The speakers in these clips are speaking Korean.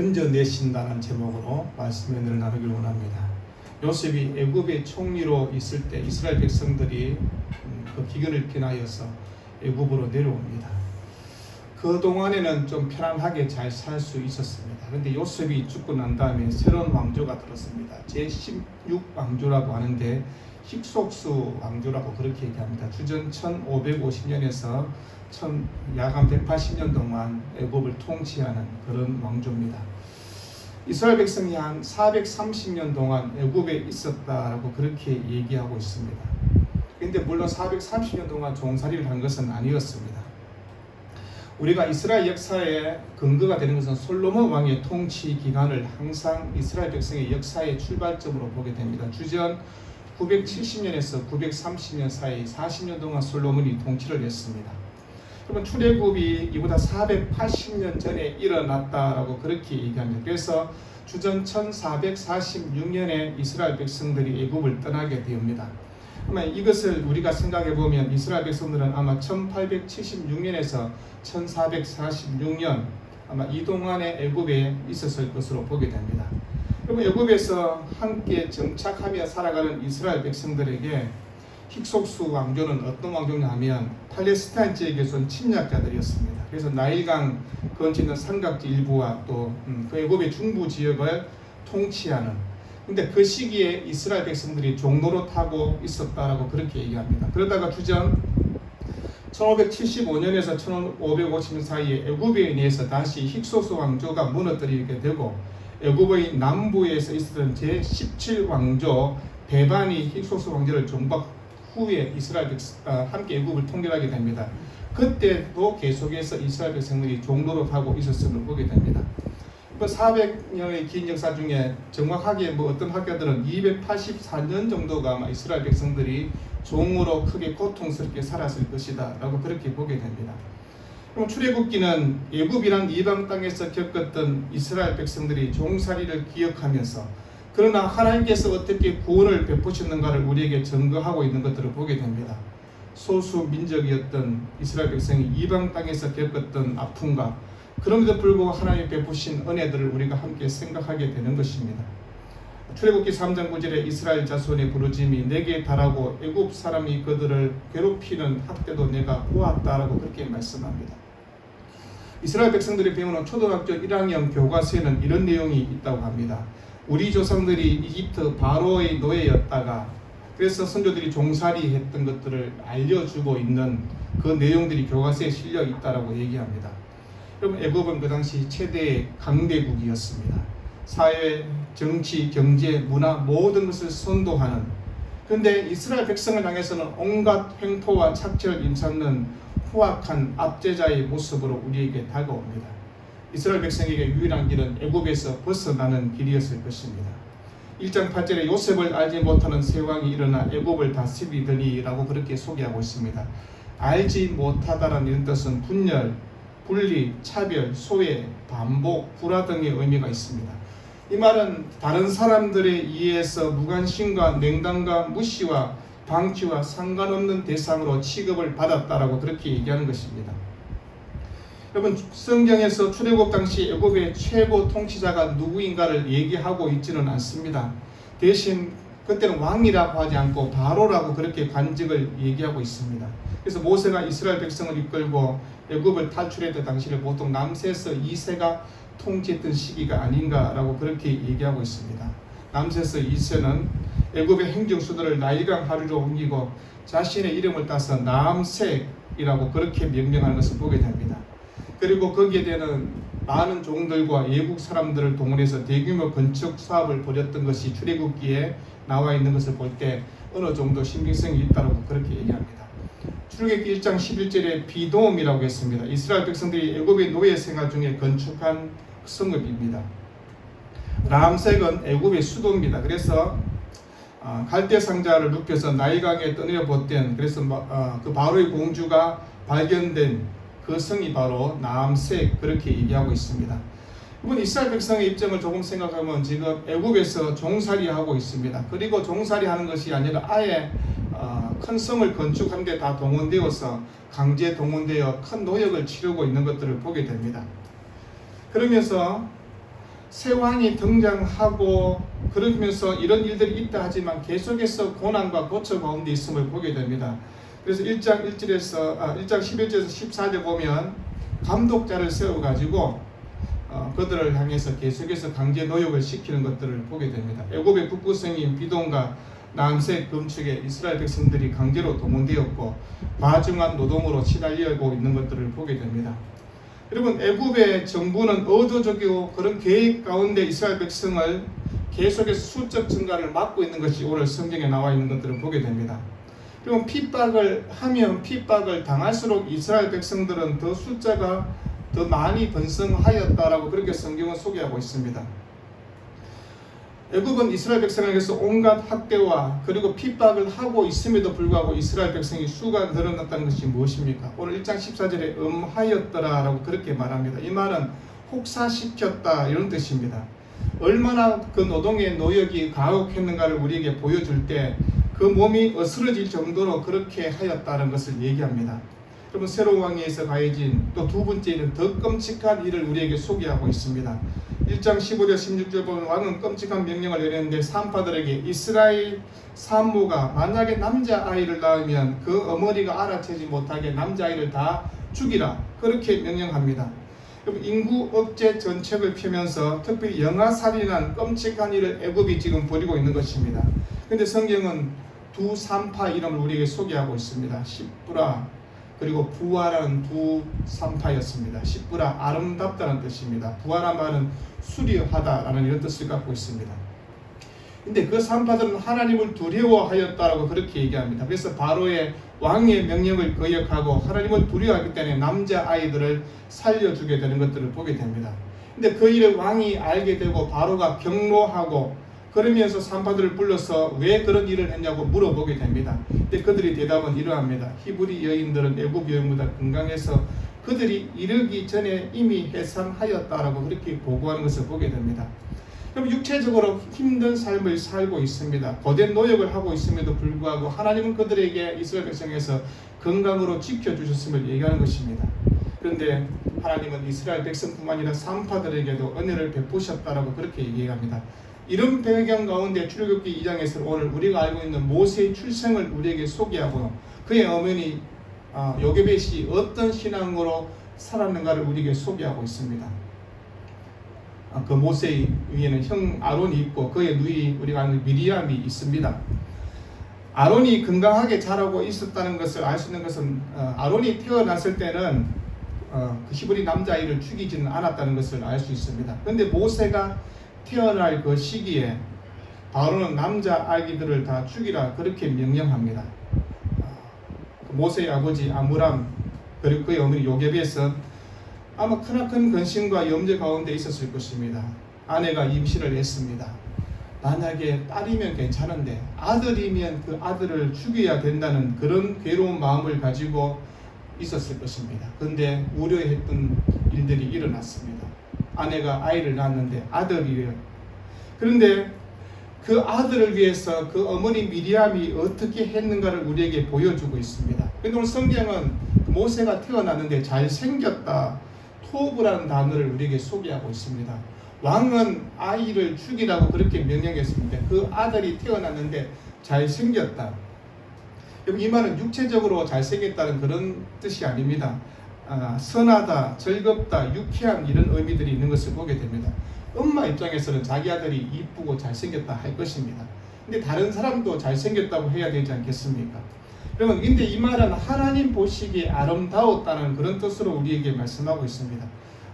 건져내신다는 제목으로 말씀을 나누길 원합니다. 요셉이 애굽의 총리로 있을 때 이스라엘 백성들이 그 기근을 피하여서 애굽으로 내려옵니다. 그 동안에는 좀 편안하게 잘 살 수 있었습니다. 그런데 요셉이 죽고 난 다음에 새로운 왕조가 들었습니다. 제16왕조라고 하는데 힉속스 왕조라고 그렇게 얘기합니다. 주전 1550년에서 야간 180년 동안 애굽을 통치하는 그런 왕조입니다. 이스라엘 백성이 한 430년 동안 애굽에 있었다라고 그렇게 얘기하고 있습니다. 그런데 물론 430년 동안 종살이를 한 것은 아니었습니다. 우리가 이스라엘 역사의 근거가 되는 것은 솔로몬 왕의 통치 기간을 항상 이스라엘 백성의 역사의 출발점으로 보게 됩니다. 주전 970년에서 930년 사이 40년 동안 솔로몬이 통치를 했습니다. 그러면 출애굽이 이보다 480년 전에 일어났다라고 그렇게 얘기합니다. 그래서 주전 1446년에 이스라엘 백성들이 애굽을 떠나게 됩니다. 그러면 이것을 우리가 생각해 보면 이스라엘 백성들은 아마 1876년에서 1446년 아마 이 동안에 애굽에 있었을 것으로 보게 됩니다. 그러면 애굽에서 함께 정착하며 살아가는 이스라엘 백성들에게 힉속스 왕조는 어떤 왕조냐면 팔레스타인 지역에서 온 침략자들이었습니다. 그래서 나일강 근처에 있는 산각지 일부와 또 그 애굽의 중부 지역을 통치하는, 근데 그 시기에 이스라엘 백성들이 종노릇하고 있었다라고 그렇게 얘기합니다. 그러다가 주전 1575년에서 1550년 사이에 애굽에 의해서 다시 힉속스 왕조가 무너뜨리게 되고 애굽의 남부에서 있었던 제17왕조 베반이 힉속스 왕조를 정박 후에 이스라엘 함께 애굽을 통일하게 됩니다. 그때도 계속해서 이스라엘 백성들이 종노릇하고 있었음을 보게 됩니다. 400년의 긴 역사 중에 정확하게 어떤 학자들은 284년 정도가 아마 이스라엘 백성들이 종으로 크게 고통스럽게 살았을 것이다 라고 그렇게 보게 됩니다. 그럼 출애굽기는 애굽이란 이방 땅에서 겪었던 이스라엘 백성들이 종살이를 기억하면서 그러나 하나님께서 어떻게 구원을 베푸셨는가를 우리에게 증거하고 있는 것들을 보게 됩니다. 소수 민족이었던 이스라엘 백성이 이방 땅에서 겪었던 아픔과 그럼에도 불구하고 하나님이 베푸신 은혜들을 우리가 함께 생각하게 되는 것입니다. 출애굽기 3장 9절에 이스라엘 자손의 부르짐이 내게 달하고 애굽 사람이 그들을 괴롭히는 학대도 내가 보았다라고 그렇게 말씀합니다. 이스라엘 백성들이 배우는 초등학교 1학년 교과서에는 이런 내용이 있다고 합니다. 우리 조상들이 이집트 바로의 노예였다가 그래서 선조들이 종살이 했던 것들을 알려주고 있는 그 내용들이 교과서에 실려 있다라고 얘기합니다. 여러분, 애굽은 그 당시 최대의 강대국이었습니다. 사회, 정치, 경제, 문화 모든 것을 선도하는, 그런데 이스라엘 백성을 향해서는 온갖 횡포와 착취를 임삼는 후악한 압제자의 모습으로 우리에게 다가옵니다. 이스라엘 백성에게 유일한 길은 애굽에서 벗어나는 길이었을 것입니다. 1장 8절에 요셉을 알지 못하는 새 왕이 일어나 애굽을 다스리더니 라고 그렇게 소개하고 있습니다. 알지 못하다라는 이런 뜻은 분열, 분리, 차별, 소외, 반복, 불화 등의 의미가 있습니다. 이 말은 다른 사람들에 의해서 무관심과 냉담과 무시와 방치와 상관없는 대상으로 취급을 받았다라고 그렇게 얘기하는 것입니다. 여러분, 성경에서 출애굽 당시 애굽의 최고 통치자가 누구인가를 얘기하고 있지는 않습니다. 대신 그때는 왕이라고 하지 않고 바로라고 그렇게 관직을 얘기하고 있습니다. 그래서 모세가 이스라엘 백성을 이끌고 애굽을 탈출했던 당시를 보통 람세스 2세가 통치했던 시기가 아닌가라고 그렇게 얘기하고 있습니다. 람세스 2세는 애굽의 행정 수도를 나일강 하류로 옮기고 자신의 이름을 따서 남색이라고 그렇게 명명하는 것을 보게 됩니다. 그리고 거기에 대한 많은 종들과 외국 사람들을 동원해서 대규모 건축 사업을 벌였던 것이 출애굽기에 나와 있는 것을 볼 때 어느 정도 신빙성이 있다고 그렇게 얘기합니다. 출애굽기 1장 11절에 비돔이라고 했습니다. 이스라엘 백성들이 애굽의 노예 생활 중에 건축한 성읍입니다. 람색은 애굽의 수도입니다. 그래서 갈대 상자를 눕혀서 나일강에 떠내려 보던, 그래서 그 바로의 공주가 발견된 그 성이 바로 남색, 그렇게 얘기하고 있습니다. 이번 이스라엘 백성의 입장을 조금 생각하면 지금 애굽에서 종살이하고 있습니다. 그리고 종살이하는 것이 아니라 아예 큰 성을 건축하는 데 다 동원되어서 강제 동원되어 큰 노역을 치르고 있는 것들을 보게 됩니다. 그러면서 새 왕이 등장하고 그러면서 이런 일들이 있다 하지만 계속해서 고난과 고초 가운데 있음을 보게 됩니다. 그래서 1장 11절에서 14절 보면 감독자를 세워가지고 그들을 향해서 계속해서 강제 노역을 시키는 것들을 보게 됩니다. 애굽의 북부성인 비동과 남색 금축에 이스라엘 백성들이 강제로 동원되었고 과중한 노동으로 시달리고 있는 것들을 보게 됩니다. 여러분, 애굽의 정부는 의도적이고 그런 계획 가운데 이스라엘 백성을 계속해서 수적 증가를 막고 있는 것이 오늘 성경에 나와 있는 것들을 보게 됩니다. 그리고 핍박을 하면 핍박을 당할수록 이스라엘 백성들은 더 숫자가 더 많이 번성하였다라고 그렇게 성경은 소개하고 있습니다. 애굽은 이스라엘 백성에게서 온갖 학대와 그리고 핍박을 하고 있음에도 불구하고 이스라엘 백성이 수가 늘어났다는 것이 무엇입니까? 오늘 1장 14절에 하였더라 라고 그렇게 말합니다. 이 말은 혹사시켰다 이런 뜻입니다. 얼마나 그 노동의 노역이 가혹했는가를 우리에게 보여줄 때 그 몸이 어스러질 정도로 그렇게 하였다는 것을 얘기합니다. 그러면 새로운 왕위에서 가해진 또 두 번째는 더 끔찍한 일을 우리에게 소개하고 있습니다. 1장 15절 16절 보면 왕은 끔찍한 명령을 내렸는데 산파들에게 이스라엘 산모가 만약에 남자아이를 낳으면 그 어머니가 알아채지 못하게 남자아이를 다 죽이라 그렇게 명령합니다. 인구 억제 정책을 펴면서 특별히 영아살인한 끔찍한 일을 애굽이 지금 벌이고 있는 것입니다. 그런데 성경은 두 산파 이름을 우리에게 소개하고 있습니다. 십부라 그리고 부하라는 두 산파였습니다. 십부라 아름답다는 뜻입니다. 부하란 말은 수려하다라는 이런 뜻을 갖고 있습니다. 근데 그 산파들은 하나님을 두려워하였다라고 그렇게 얘기합니다. 그래서 바로의 왕의 명령을 거역하고 하나님을 두려워하기 때문에 남자아이들을 살려주게 되는 것들을 보게 됩니다. 근데 그 일을 왕이 알게 되고 바로가 경로하고 그러면서 산파들을 불러서 왜 그런 일을 했냐고 물어보게 됩니다. 근데 그들이 대답은 이러합니다. 히브리 여인들은 애굽 여인보다 건강해서 그들이 이르기 전에 이미 해산하였다라고 그렇게 보고하는 것을 보게 됩니다. 그럼 육체적으로 힘든 삶을 살고 있습니다. 거대한 노역을 하고 있음에도 불구하고 하나님은 그들에게 이스라엘 백성에서 건강으로 지켜주셨음을 얘기하는 것입니다. 그런데 하나님은 이스라엘 백성뿐만 아니라 산파들에게도 은혜를 베푸셨다라고 그렇게 얘기합니다. 이런 배경 가운데 출애굽기 2장에서 오늘 우리가 알고 있는 모세의 출생을 우리에게 소개하고 그의 어머니 요게벳이 어떤 신앙으로 살았는가를 우리에게 소개하고 있습니다. 그 모세의 위에는 형 아론이 있고 그의 누이 우리가 아는 미리암이 있습니다. 아론이 건강하게 자라고 있었다는 것을 알 수 있는 것은 아론이 태어났을 때는 그 히브리 남자아이를 죽이지는 않았다는 것을 알 수 있습니다. 그런데 모세가 태어날 그 시기에 바로는 남자아기들을 다 죽이라 그렇게 명령합니다. 모세의 아버지 아므람 그리고 그의 어머니 요게벳은 아마 크나큰 근심과 염려 가운데 있었을 것입니다. 아내가 임신을 했습니다. 만약에 딸이면 괜찮은데 아들이면 그 아들을 죽여야 된다는 그런 괴로운 마음을 가지고 있었을 것입니다. 그런데 우려했던 일들이 일어났습니다. 아내가 아이를 낳았는데 아들이래요. 그런데 그 아들을 위해서 그 어머니 미리암이 어떻게 했는가를 우리에게 보여주고 있습니다. 그런데 오늘 성경은 모세가 태어났는데 잘생겼다 토브라는 단어를 우리에게 소개하고 있습니다. 왕은 아이를 죽이라고 그렇게 명령했습니다. 그 아들이 태어났는데 잘생겼다. 이 말은 육체적으로 잘생겼다는 그런 뜻이 아닙니다. 선하다, 즐겁다, 유쾌한 이런 의미들이 있는 것을 보게 됩니다. 엄마 입장에서는 자기 아들이 이쁘고 잘생겼다 할 것입니다. 근데 다른 사람도 잘생겼다고 해야 되지 않겠습니까? 그러면 근데 이 말은 하나님 보시기에 아름다웠다는 그런 뜻으로 우리에게 말씀하고 있습니다.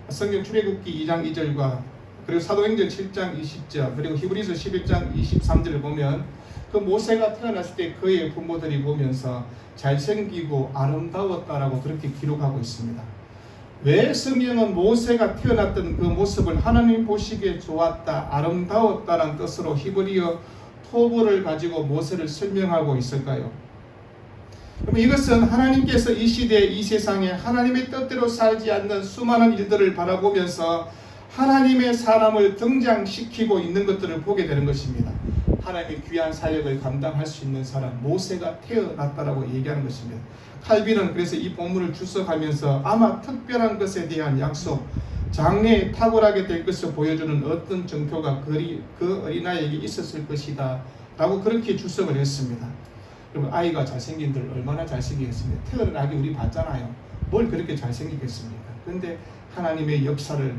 성경 출애굽기 2장 2절과 그리고 사도행전 7장 20절 그리고 히브리서 11장 23절을 보면 그 모세가 태어났을 때 그의 부모들이 보면서 잘생기고 아름다웠다라고 그렇게 기록하고 있습니다. 왜 성경은 모세가 태어났던 그 모습을 하나님 보시기에 좋았다, 아름다웠다는 뜻으로 히브리어 토브를 가지고 모세를 설명하고 있을까요? 그럼 이것은 하나님께서 이 시대 이 세상에 하나님의 뜻대로 살지 않는 수많은 일들을 바라보면서 하나님의 사람을 등장시키고 있는 것들을 보게 되는 것입니다. 하나님의 귀한 사역을 감당할 수 있는 사람 모세가 태어났다라고 얘기하는 것입니다. 칼빈은 그래서 이 본문을 주석하면서 아마 특별한 것에 대한 약속, 장래에 탁월하게 될 것을 보여주는 어떤 증표가 그 어린아이에게 있었을 것이다 라고 그렇게 주석을 했습니다. 여러분, 아이가 잘생긴들 얼마나 잘생기겠습니까? 태어난 아기 우리 봤잖아요. 뭘 그렇게 잘생기겠습니까? 그런데 하나님의 역사를,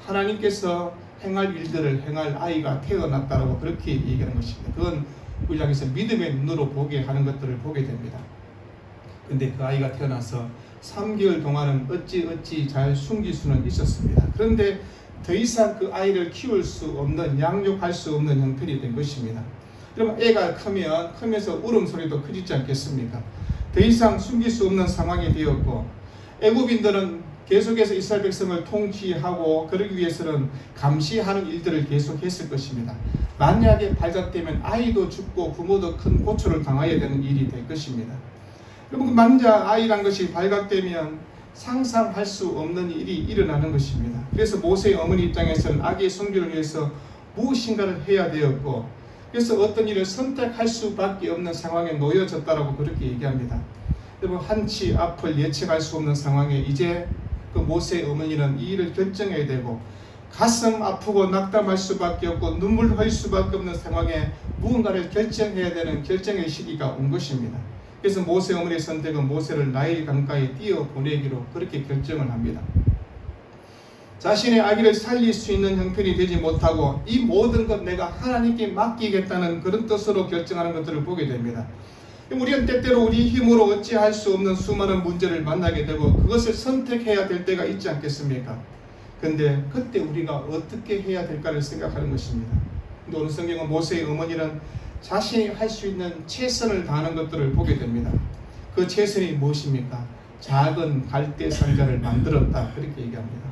하나님께서 행할 일들을 행할 아이가 태어났다라고 그렇게 얘기하는 것입니다. 그건 우리 향해서 믿음의 눈으로 보게 하는 것들을 보게 됩니다. 근데 그 아이가 태어나서 3개월 동안은 어찌 잘 숨길 수는 있었습니다. 그런데 더 이상 그 아이를 키울 수 없는, 양육할 수 없는 형편이 된 것입니다. 그러면 애가 크면서 울음소리도 커지지 않겠습니까? 더 이상 숨길 수 없는 상황이 되었고, 애굽인들은 계속해서 이스라엘 백성을 통치하고 그러기 위해서는 감시하는 일들을 계속했을 것입니다. 만약에 발각되면 아이도 죽고 부모도 큰 고초를 당해야 되는 일이 될 것입니다. 여러분, 만약 아이란 것이 발각되면 상상할 수 없는 일이 일어나는 것입니다. 그래서 모세의 어머니 입장에서는 아기의 성교를 위해서 무엇인가를 해야 되었고, 그래서 어떤 일을 선택할 수밖에 없는 상황에 놓여졌다라고 그렇게 얘기합니다. 여러분, 한치 앞을 예측할 수 없는 상황에 이제 그 모세의 어머니는 이 일을 결정해야 되고, 가슴 아프고 낙담할 수밖에 없고 눈물 흘릴 수밖에 없는 상황에 무언가를 결정해야 되는 결정의 시기가 온 것입니다. 그래서 모세 어머니의 선택은 모세를 나일 강가에 띄어 보내기로 그렇게 결정을 합니다. 자신의 아기를 살릴 수 있는 형편이 되지 못하고 이 모든 것 내가 하나님께 맡기겠다는 그런 뜻으로 결정하는 것들을 보게 됩니다. 우리는 때때로 우리 힘으로 어찌할 수 없는 수많은 문제를 만나게 되고 그것을 선택해야 될 때가 있지 않겠습니까? 근데 그때 우리가 어떻게 해야 될까를 생각하는 것입니다. 근데 오늘 성경은 모세의 어머니는 자신이 할 수 있는 최선을 다하는 것들을 보게 됩니다. 그 최선이 무엇입니까? 작은 갈대 상자를 만들었다, 그렇게 얘기합니다.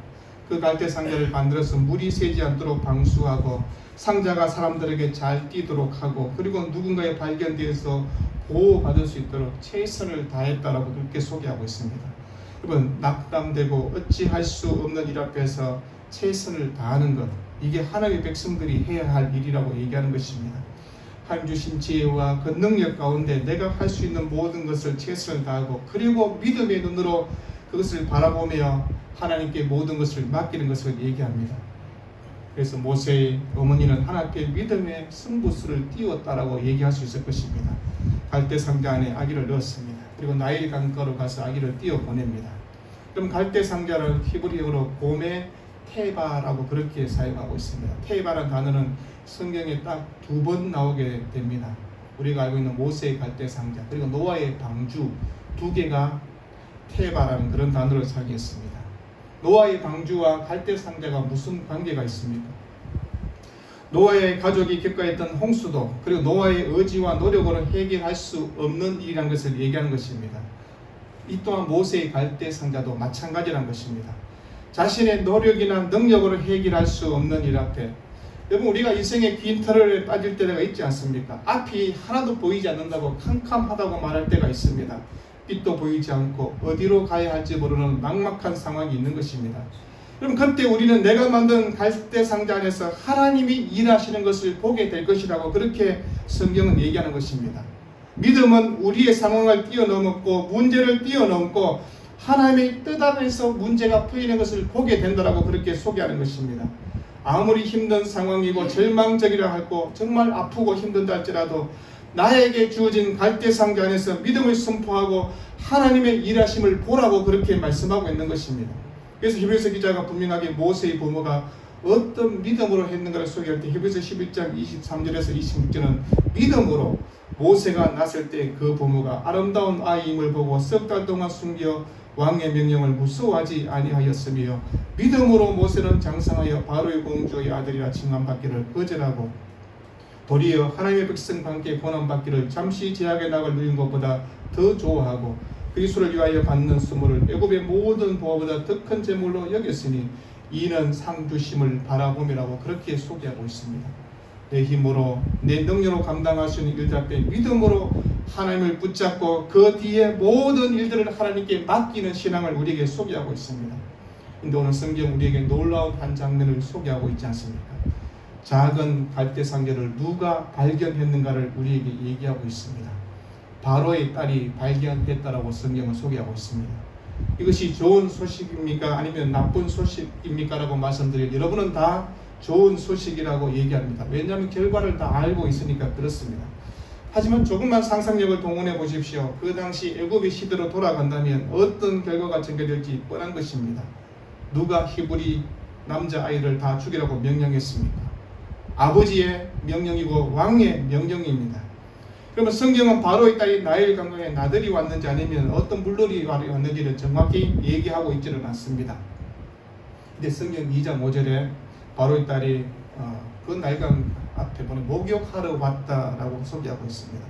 그 갈대 상자를 만들어서 물이 새지 않도록 방수하고 상자가 사람들에게 잘 띄도록 하고, 그리고 누군가에 발견되어서 보호받을 수 있도록 최선을 다했다라고 그렇게 소개하고 있습니다. 여러분, 낙담되고 어찌할 수 없는 일 앞에서 최선을 다하는 것, 이게 하나님의 백성들이 해야 할 일이라고 얘기하는 것입니다. 하나님 주신 지혜와 그 능력 가운데 내가 할 수 있는 모든 것을 최선을 다하고, 그리고 믿음의 눈으로 그것을 바라보며 하나님께 모든 것을 맡기는 것을 얘기합니다. 그래서 모세의 어머니는 하나님께 믿음의 승부수를 띄웠다라고 얘기할 수 있을 것입니다. 갈대 상자 안에 아기를 넣었습니다. 그리고 나일 강가로 가서 아기를 띄워 보냅니다. 그럼 갈대 상자를 히브리어로 봄의 테바라고 그렇게 사용하고 있습니다. 테바라는 단어는 성경에 딱 2번 나오게 됩니다. 우리가 알고 있는 모세의 갈대 상자, 그리고 노아의 방주, 2개가 테바라는 그런 단어를 사용했습니다. 노아의 방주와 갈대 상자가 무슨 관계가 있습니까? 노아의 가족이 겪어했던 홍수도, 그리고 노아의 의지와 노력으로 해결할 수 없는 일이라는 것을 얘기하는 것입니다. 이 또한 모세의 갈대 상자도 마찬가지라는 것입니다. 자신의 노력이나 능력으로 해결할 수 없는 일 앞에, 여러분, 우리가 인생의 긴 터널에 빠질 때가 있지 않습니까? 앞이 하나도 보이지 않는다고 캄캄하다고 말할 때가 있습니다. 빛도 보이지 않고 어디로 가야 할지 모르는 막막한 상황이 있는 것입니다. 그럼 그때 우리는 내가 만든 갈대 상자 안에서 하나님이 일하시는 것을 보게 될 것이라고 그렇게 성경은 얘기하는 것입니다. 믿음은 우리의 상황을 뛰어넘었고 문제를 뛰어넘고 하나님의 뜻 안에서 문제가 풀리는 것을 보게 된다라고 그렇게 소개하는 것입니다. 아무리 힘든 상황이고 절망적이라 할고 정말 아프고 힘든다 할지라도 나에게 주어진 갈대 상자 안에서 믿음을 선포하고 하나님의 일하심을 보라고 그렇게 말씀하고 있는 것입니다. 그래서 히브리서 기자가 분명하게 모세의 부모가 어떤 믿음으로 했는가를 소개할 때 히브리서 11장 23절에서 26절은 믿음으로 모세가 났을 때 그 부모가 아름다운 아이임을 보고 석 달 동안 숨겨 왕의 명령을 무서워하지 아니하였으며 믿음으로 모세는 장성하여 바로의 공주의 아들이라 칭함받기를 거절하고 도리어 하나님의 백성과 함께 고난받기를 잠시 제약의 낙을 누린 것보다 더 좋아하고 그리스도를 위하여 받는 수모를 애굽의 모든 보화보다 더 큰 재물로 여겼으니 이는 상 주심을 바라봄이라고 그렇게 소개하고 있습니다. 내 힘으로 내 능력으로 감당할 수 있는 일들 앞에 믿음으로 하나님을 붙잡고 그 뒤에 모든 일들을 하나님께 맡기는 신앙을 우리에게 소개하고 있습니다. 근데 오늘 성경 우리에게 놀라운 한 장면을 소개하고 있지 않습니까? 작은 갈대 상자를 누가 발견했는가를 우리에게 얘기하고 있습니다. 바로의 딸이 발견했다라고 성경을 소개하고 있습니다. 이것이 좋은 소식입니까? 아니면 나쁜 소식입니까? 라고 말씀드릴 여러분은 다 좋은 소식이라고 얘기합니다. 왜냐하면 결과를 다 알고 있으니까 그렇습니다. 하지만 조금만 상상력을 동원해 보십시오. 그 당시 애굽의 시대로 돌아간다면 어떤 결과가 전개될지 뻔한 것입니다. 누가 히브리 남자아이를 다 죽이라고 명령했습니까? 아버지의 명령이고 왕의 명령입니다. 그러면 성경은 바로의 딸이 나일 강강에 나들이 왔는지 아니면 어떤 물놀이 왔는지를 정확히 얘기하고 있지는 않습니다. 근데 성경 2장 5절에 바로의 딸이 그 나일강 앞에 보면 목욕하러 왔다라고 소개하고 있습니다.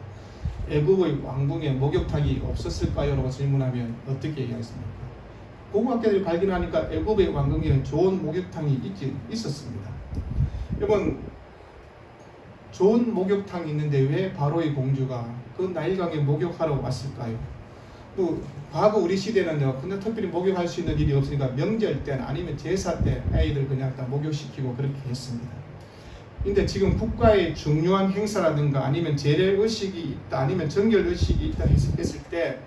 애굽의 왕궁에 목욕탕이 없었을까요? 라고 질문하면 어떻게 얘기하겠습니까? 고고학자들이 발견하니까 애굽의 왕궁에 좋은 목욕탕이 있었습니다. 여러분, 좋은 목욕탕이 있는데 왜 바로의 공주가 그 나일강에 목욕하러 왔을까요? 또 과거 우리 시대는요, 근데 특별히 목욕할 수 있는 일이 없으니까 명절 때 아니면 제사 때 아이들 그냥 다 목욕시키고 그렇게 했습니다. 근데 지금 국가의 중요한 행사라든가 아니면 재래의식이 있다 아니면 정결의식이 있다 했을 때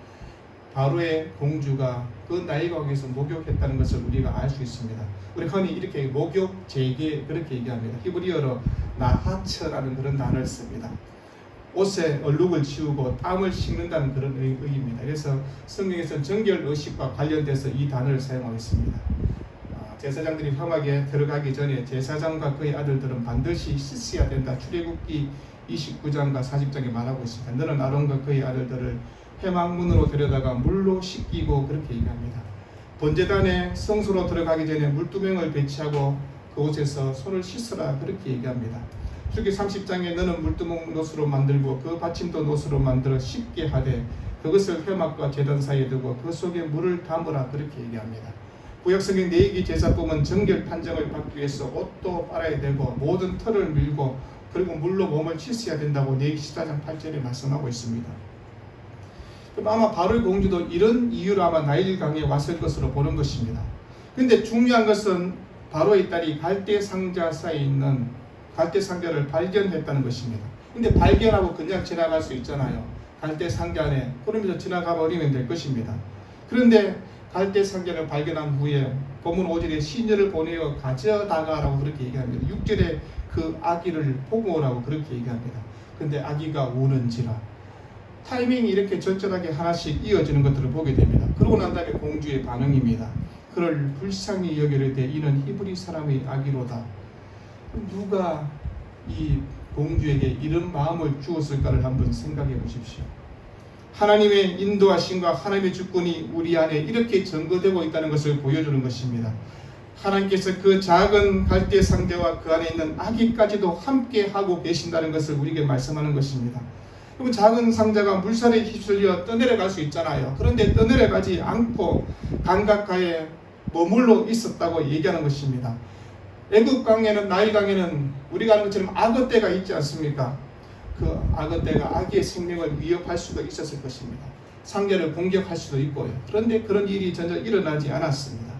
바로의 공주가 그 나일강에서 목욕했다는 것을 우리가 알 수 있습니다. 우리 흔히 이렇게 목욕 재개 그렇게 얘기합니다. 히브리어로 나하처라는 그런 단어를 씁니다. 옷에 얼룩을 지우고 땀을 씻는다는 그런 의미입니다. 그래서 성경에서는 정결의식과 관련돼서 이 단어를 사용하고 있습니다. 제사장들이 험하게 들어가기 전에 제사장과 그의 아들들은 반드시 씻어야 된다. 출애굽기 29장과 40장에 말하고 있습니다. 너는 아론과 그의 아들들을 회막문으로 데려다가 물로 씻기고 그렇게 얘기합니다. 번제단에 성소로 들어가기 전에 물두멍을 배치하고 그곳에서 손을 씻어라 그렇게 얘기합니다. 출애굽기 30장에 너는 물두멍 노수로 만들고 그 받침도 노수로 만들어 씻게 하되 그것을 회막과 제단 사이에 두고 그 속에 물을 담으라 그렇게 얘기합니다. 구약성경 레위기 제사법은 정결 판정을 받기 위해서 옷도 빨아야 되고 모든 털을 밀고 그리고 물로 몸을 씻어야 된다고 레위기 14장 8절에 말씀하고 있습니다. 그럼 아마 바로의 공주도 이런 이유로 아마 나일강에 왔을 것으로 보는 것입니다. 그런데 중요한 것은 바로의 딸이 갈대 상자 사이에 있는 갈대 상자를 발견했다는 것입니다. 근데 발견하고 그냥 지나갈 수 있잖아요. 갈대 상자 안에 그러면서 지나가 버리면 될 것입니다. 그런데 갈대 상자를 발견한 후에 본문 5절에 시녀를 보내어 가져다가라고 그렇게 얘기합니다. 6절에 그 아기를 보고 오라고 그렇게 얘기합니다. 그런데 아기가 우는지라 타이밍이 이렇게 절절하게 하나씩 이어지는 것들을 보게 됩니다. 그러고 난 다음에 공주의 반응입니다. 그를 불쌍히 여기려되 이는 히브리 사람의 아기로다. 누가 이 공주에게 이런 마음을 주었을까를 한번 생각해 보십시오. 하나님의 인도하심과 하나님의 주권이 우리 안에 이렇게 증거되고 있다는 것을 보여주는 것입니다. 하나님께서 그 작은 갈대 상자와 그 안에 있는 아기까지도 함께 하고 계신다는 것을 우리에게 말씀하는 것입니다. 그러면 작은 상자가 물살에 휩쓸려 떠내려갈 수 있잖아요. 그런데 떠내려가지 않고 강가가에 머물러 있었다고 얘기하는 것입니다. 애굽강에는 나일강에는 우리가 아는 것처럼 악어떼가 있지 않습니까? 그 악어떼가 아기의 생명을 위협할 수도 있었을 것입니다. 상자를 공격할 수도 있고요. 그런데 그런 일이 전혀 일어나지 않았습니다.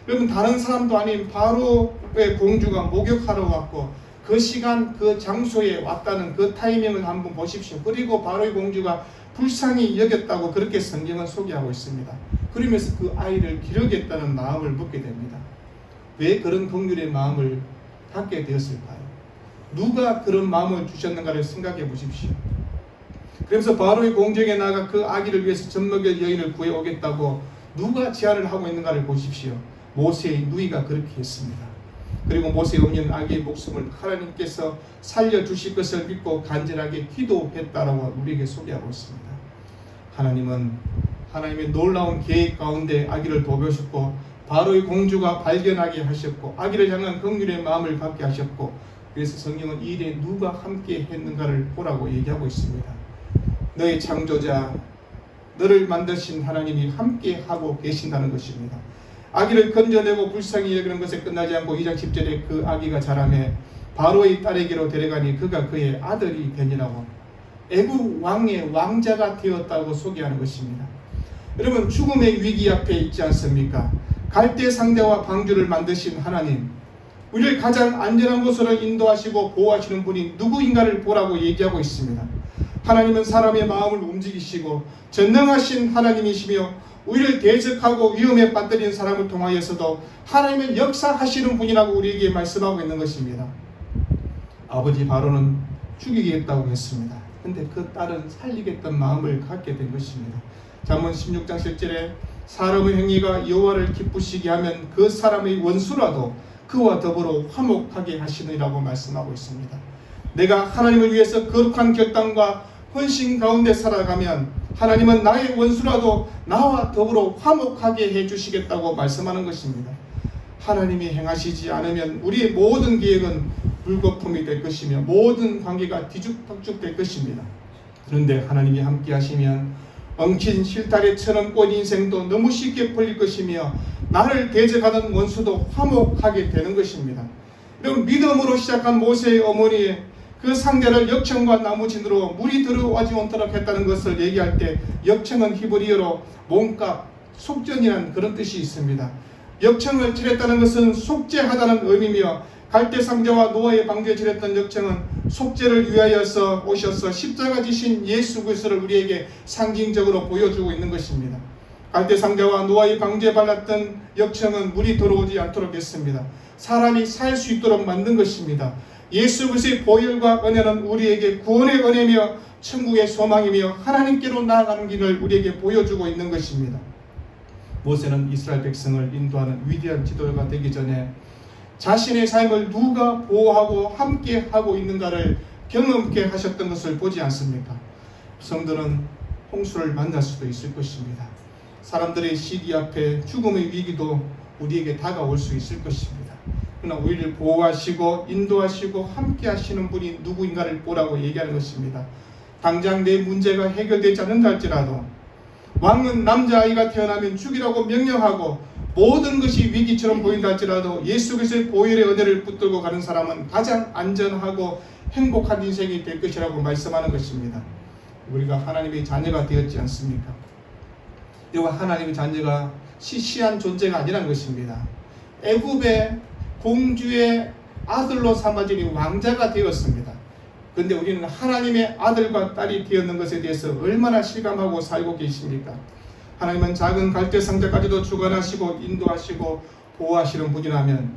여러분, 다른 사람도 아닌 바로의 공주가 목욕하러 왔고 그 시간 그 장소에 왔다는 그 타이밍을 한번 보십시오. 그리고 바로의 공주가 불쌍히 여겼다고 그렇게 성경은 소개하고 있습니다. 그러면서 그 아이를 기르겠다는 마음을 묻게 됩니다. 왜 그런 긍휼의 마음을 갖게 되었을까요? 누가 그런 마음을 주셨는가를 생각해 보십시오. 그래서 바로의 공주에게 나아가 그 아기를 위해서 젖먹일 여인을 구해오겠다고 누가 제안을 하고 있는가를 보십시오. 모세의 누이가 그렇게 했습니다. 그리고 모세의 어머니는 아기의 목숨을 하나님께서 살려주실 것을 믿고 간절하게 기도했다라고 우리에게 소개하고 있습니다. 하나님은 하나님의 놀라운 계획 가운데 아기를 도우셨고 바로의 공주가 발견하게 하셨고 아기를 향한 긍휼의 마음을 갖게 하셨고 그래서 성경은 이 일에 누가 함께 했는가를 보라고 얘기하고 있습니다. 너의 창조자 너를 만드신 하나님이 함께 하고 계신다는 것입니다. 아기를 건져내고 불쌍히 여기는 것에 끝나지 않고 2장 10절에 그 아기가 자라매 바로의 딸에게로 데려가니 그가 그의 아들이 되니라고 애국 왕의 왕자가 되었다고 소개하는 것입니다. 여러분, 죽음의 위기 앞에 있지 않습니까? 갈대 상자와 방주를 만드신 하나님, 우리를 가장 안전한 곳으로 인도하시고 보호하시는 분이 누구인가를 보라고 얘기하고 있습니다. 하나님은 사람의 마음을 움직이시고 전능하신 하나님이시며 우리를 대적하고 위험에 빠뜨린 사람을 통하여서도 하나님은 역사하시는 분이라고 우리에게 말씀하고 있는 것입니다. 아버지 바로는 죽이겠다고 했습니다. 근데 그 딸은 살리겠다는 마음을 갖게 된 것입니다. 잠언 16장 7절에 사람의 행위가 여호와를 기쁘시게 하면 그 사람의 원수라도 그와 더불어 화목하게 하시느니라고 말씀하고 있습니다. 내가 하나님을 위해서 거룩한 결단과 헌신 가운데 살아가면 하나님은 나의 원수라도 나와 더불어 화목하게 해주시겠다고 말씀하는 것입니다. 하나님이 행하시지 않으면 우리의 모든 계획은 물거품이 될 것이며 모든 관계가 뒤죽박죽 것입니다. 그런데 하나님이 함께 하시면 엉킨 실타래처럼 꼰 인생도 너무 쉽게 풀릴 것이며 나를 대적하는 원수도 화목하게 되는 것입니다. 이런 믿음으로 시작한 모세의 어머니의 그 상대를 역청과 나무진으로 물이 들어오지 않도록 했다는 것을 얘기할 때 역청은 히브리어로 몸값, 속전이라는 그런 뜻이 있습니다. 역청을 치렀다는 것은 속죄하다는 의미며 갈대상자와 노아의 방주에 치렀던 역청은 속죄를 위하여서 오셔서 십자가 지신 예수 그리스도를 우리에게 상징적으로 보여주고 있는 것입니다. 갈대상자와 노아의 방주에 발랐던 역청은 물이 들어오지 않도록 했습니다. 사람이 살 수 있도록 만든 것입니다. 예수 그리스도의 보혈과 은혜는 우리에게 구원의 은혜며 천국의 소망이며 하나님께로 나아가는 길을 우리에게 보여주고 있는 것입니다. 모세는 이스라엘 백성을 인도하는 위대한 지도자가 되기 전에 자신의 삶을 누가 보호하고 함께 하고 있는가를 경험케 하셨던 것을 보지 않습니까? 성도는 홍수를 만날 수도 있을 것입니다. 사람들의 시기 앞에 죽음의 위기도 우리에게 다가올 수 있을 것입니다. 그러나 우리를 보호하시고 인도하시고 함께 하시는 분이 누구인가를 보라고 얘기하는 것입니다. 당장 내 문제가 해결되지 않는다 할지라도 왕은 남자아이가 태어나면 죽이라고 명령하고 모든 것이 위기처럼 보인다 할지라도 예수 그리스도의 보혈의 은혜를 붙들고 가는 사람은 가장 안전하고 행복한 인생이 될 것이라고 말씀하는 것입니다. 우리가 하나님의 자녀가 되었지 않습니까? 이와 하나님의 자녀가 시시한 존재가 아니라는 것입니다. 애굽의 공주의 아들로 삼아진 왕자가 되었습니다. 그런데 우리는 하나님의 아들과 딸이 되었는 것에 대해서 얼마나 실감하고 살고 계십니까? 하나님은 작은 갈대상자까지도 주관하시고 인도하시고 보호하시는 분이라면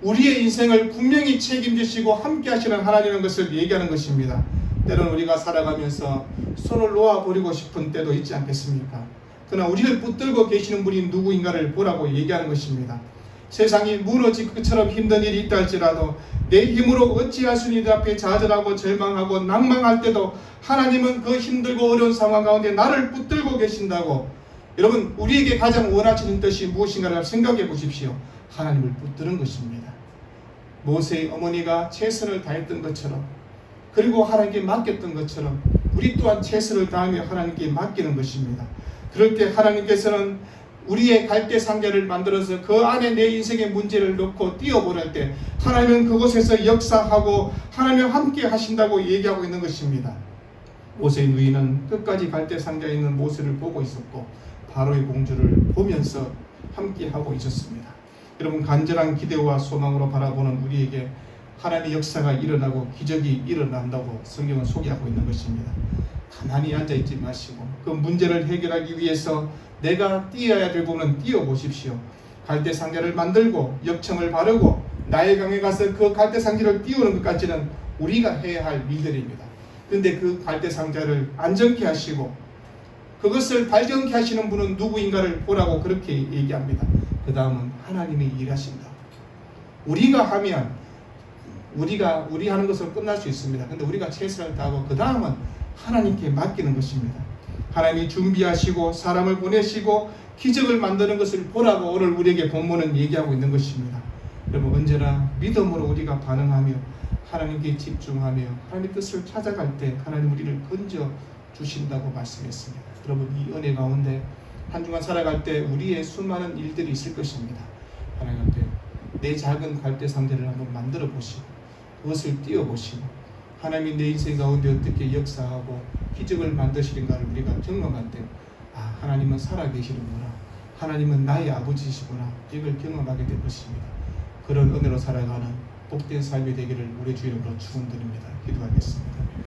우리의 인생을 분명히 책임지시고 함께 하시는 하나님인 것을 얘기하는 것입니다. 때로는 우리가 살아가면서 손을 놓아버리고 싶은 때도 있지 않겠습니까? 그러나 우리를 붙들고 계시는 분이 누구인가를 보라고 얘기하는 것입니다. 세상이 무너질 것처럼 힘든 일이 있다 할지라도 내 힘으로 어찌할 수 있는 일 앞에 좌절하고 절망하고 낭망할 때도 하나님은 그 힘들고 어려운 상황 가운데 나를 붙들고 계신다고. 여러분, 우리에게 가장 원하시는 뜻이 무엇인가를 생각해 보십시오. 하나님을 붙드는 것입니다. 모세의 어머니가 최선을 다했던 것처럼, 그리고 하나님께 맡겼던 것처럼 우리 또한 최선을 다하며 하나님께 맡기는 것입니다. 그럴 때 하나님께서는 우리의 갈대상자를 만들어서 그 안에 내 인생의 문제를 넣고 띄워보낼 때 하나님은 그곳에서 역사하고 하나님과 함께 하신다고 얘기하고 있는 것입니다. 모세의 누이는 끝까지 갈대상자에 있는 모세를 보고 있었고 바로의 공주를 보면서 함께 하고 있었습니다. 여러분, 간절한 기대와 소망으로 바라보는 우리에게 하나님의 역사가 일어나고 기적이 일어난다고 성경은 소개하고 있는 것입니다. 가만히 앉아있지 마시고 그 문제를 해결하기 위해서 내가 뛰어야 될 부분은 뛰어보십시오. 갈대상자를 만들고 역청을 바르고 나일강에 가서 그 갈대상자를 띄우는 것까지는 우리가 해야 할 일들입니다. 그런데 그 갈대상자를 안정케 하시고 그것을 발견케 하시는 분은 누구인가를 보라고 그렇게 얘기합니다. 그 다음은 하나님이 일하신다. 우리가 하면 우리 하는 것으로 끝날 수 있습니다. 그런데 우리가 최선을 다하고 그 다음은 하나님께 맡기는 것입니다. 하나님이 준비하시고 사람을 보내시고 기적을 만드는 것을 보라고 오늘 우리에게 본문은 얘기하고 있는 것입니다. 여러분, 언제나 믿음으로 우리가 반응하며 하나님께 집중하며 하나님의 뜻을 찾아갈 때 하나님 우리를 건져 주신다고 말씀했습니다. 여러분, 이 은혜 가운데 한 주간 살아갈 때 우리의 수많은 일들이 있을 것입니다. 하나님 앞에 내 작은 갈대상자를 한번 만들어 보시고 그것을 띄워보시고 하나님이 내 인생 가운데 어떻게 역사하고 기적을 만드시는가를 우리가 경험할 때 하나님은 살아계시는구나, 하나님은 나의 아버지시구나, 이걸 경험하게 될 것입니다. 그런 은혜로 살아가는 복된 삶이 되기를 우리 주 이름으로 축원드립니다. 기도하겠습니다.